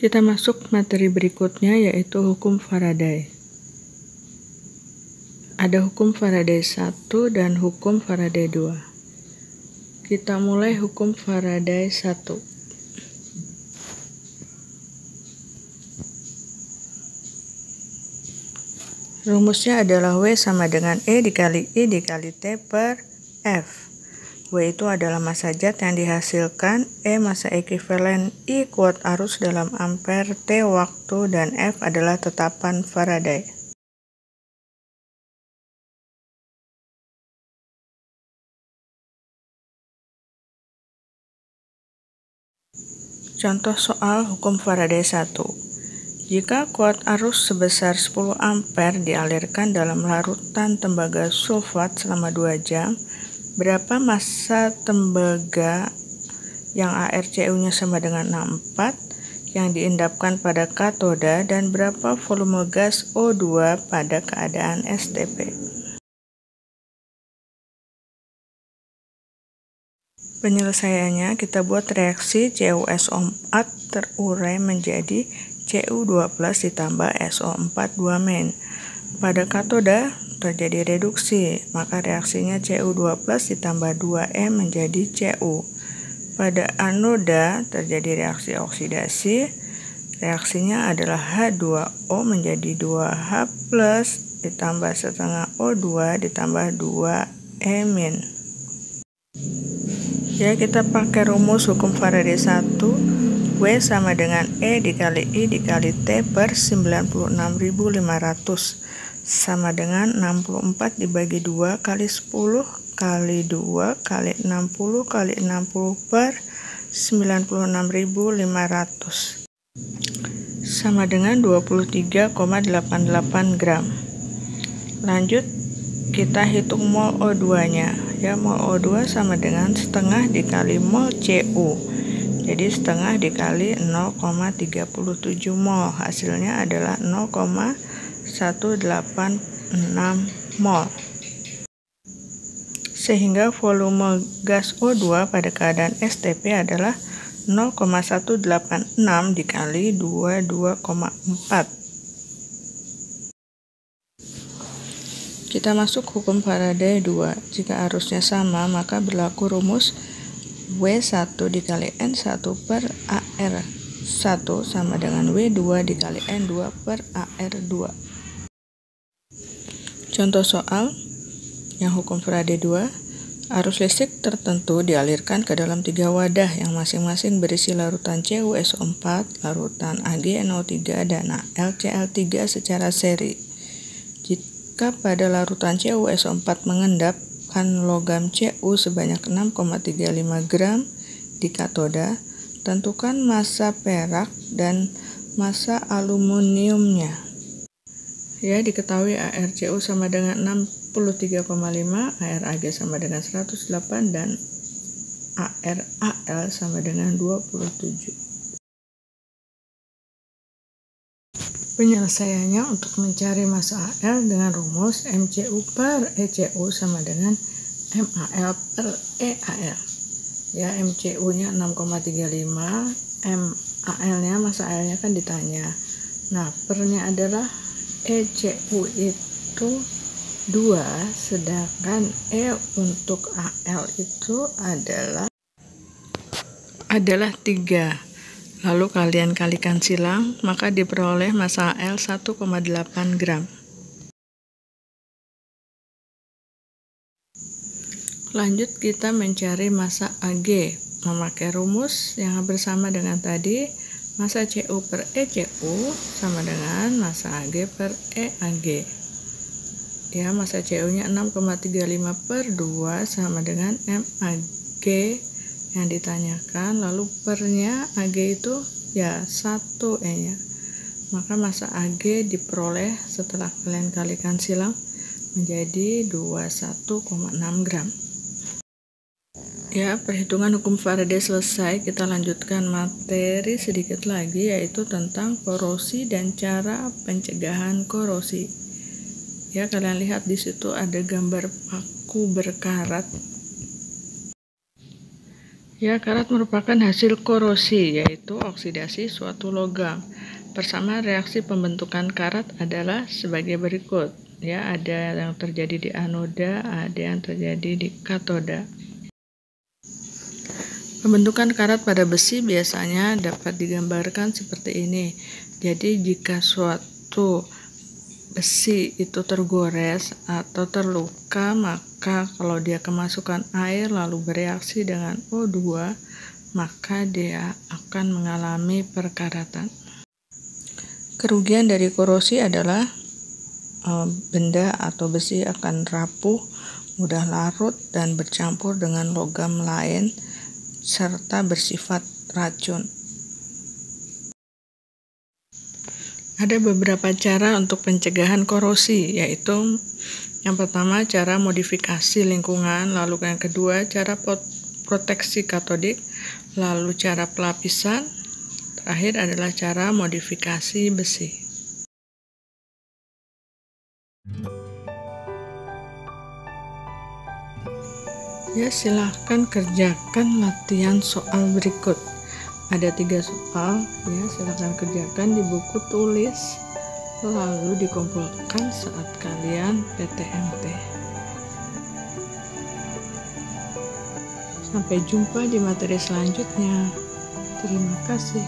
Kita masuk materi berikutnya, yaitu hukum Faraday. Ada hukum Faraday 1 dan hukum Faraday 2. Kita mulai hukum Faraday 1. Rumusnya adalah W sama dengan E dikali I dikali T per F. W itu adalah massa zat yang dihasilkan, E massa ekuivalen, I kuat arus dalam ampere, T waktu, dan F adalah tetapan Faraday. Contoh soal hukum Faraday 1. Jika kuat arus sebesar 10 ampere dialirkan dalam larutan tembaga sulfat selama 2 jam, berapa massa tembaga yang ArCu-nya sama dengan 64 yang diendapkan pada katoda dan berapa volume gas O2 pada keadaan STP. Penyelesaiannya, kita buat reaksi CuSO4 terurai menjadi Cu2+ ditambah SO4 2 main. Pada katoda terjadi reduksi, maka reaksinya Cu2+ ditambah 2E menjadi Cu. Pada anoda terjadi reaksi oksidasi, reaksinya adalah H2O menjadi 2H+ ditambah setengah O2 ditambah 2E-. Ya, kita pakai rumus hukum Faraday 1. W sama dengan E dikali I dikali T per 96.500 sama dengan 64 dibagi 2 kali 10 kali 2 kali 60 kali 60 per 96.500 sama dengan 23,88 gram. Lanjut, kita hitung mol O2-nya. Ya, mol O2 sama dengan setengah dikali mol Cu. Jadi setengah dikali 0,37 mol. Hasilnya adalah 0,186 mol. Sehingga volume gas O2 pada keadaan STP adalah 0,186 dikali 22,4. Kita masuk hukum Faraday 2. Jika arusnya sama, maka berlaku rumus W1 dikali N1 per AR1 sama dengan W2 dikali N2 per AR2. Contoh soal yang hukum Faraday 2, arus listrik tertentu dialirkan ke dalam 3 wadah yang masing-masing berisi larutan CuSO4, larutan AgNO3, dan AlCl3 secara seri. Jika pada larutan CuSO4 mengendapkan logam Cu sebanyak 6,35 gram di katoda, tentukan massa perak dan massa aluminiumnya. Ya, diketahui ArCu sama dengan 63,5, ArAg sama dengan 108, dan ArAl sama dengan 27. Penyelesaiannya untuk mencari massa Al dengan rumus Mcu per Ecu sama dengan MAl per EAl. Ya, Mcu-nya 6,35, MAl-nya massa Al-nya kan ditanya. Nah, pernya adalah Ecu itu 2, sedangkan E untuk Al itu adalah 3. Lalu kalian kalikan silang, maka diperoleh massa Al 1,8 gram. Lanjut, kita mencari massa Ag memakai rumus yang bersama dengan tadi. Massa Cu per Ecu sama dengan massa Ag per EAg. Ya, massa Cu-nya 6,35 per 2 sama dengan MAg yang ditanyakan, lalu pernya Ag itu ya 1 E-nya. Maka massa Ag diperoleh setelah kalian kalikan silang menjadi 21,6 gram. Ya, perhitungan hukum Faraday selesai. Kita lanjutkan materi sedikit lagi, yaitu tentang korosi dan cara pencegahan korosi. Ya, kalian lihat di situ ada gambar paku berkarat. Ya, karat merupakan hasil korosi, yaitu oksidasi suatu logam. Persamaan reaksi pembentukan karat adalah sebagai berikut. Ya, ada yang terjadi di anoda, ada yang terjadi di katoda. Pembentukan karat pada besi biasanya dapat digambarkan seperti ini. Jadi, jika suatu besi itu tergores atau terluka, maka kalau dia kemasukan air lalu bereaksi dengan O2, maka dia akan mengalami perkaratan. Kerugian dari korosi adalah benda atau besi akan rapuh, mudah larut, dan bercampur dengan logam lain, serta bersifat racun. Ada beberapa cara untuk pencegahan korosi, yaitu yang pertama cara modifikasi lingkungan, lalu yang kedua cara proteksi katodik, lalu cara pelapisan, terakhir adalah cara modifikasi besi. Ya, silahkan kerjakan latihan soal berikut. Ada 3 soal, ya, silahkan kerjakan di buku tulis, lalu dikumpulkan saat kalian PTMT. Sampai jumpa di materi selanjutnya. Terima kasih.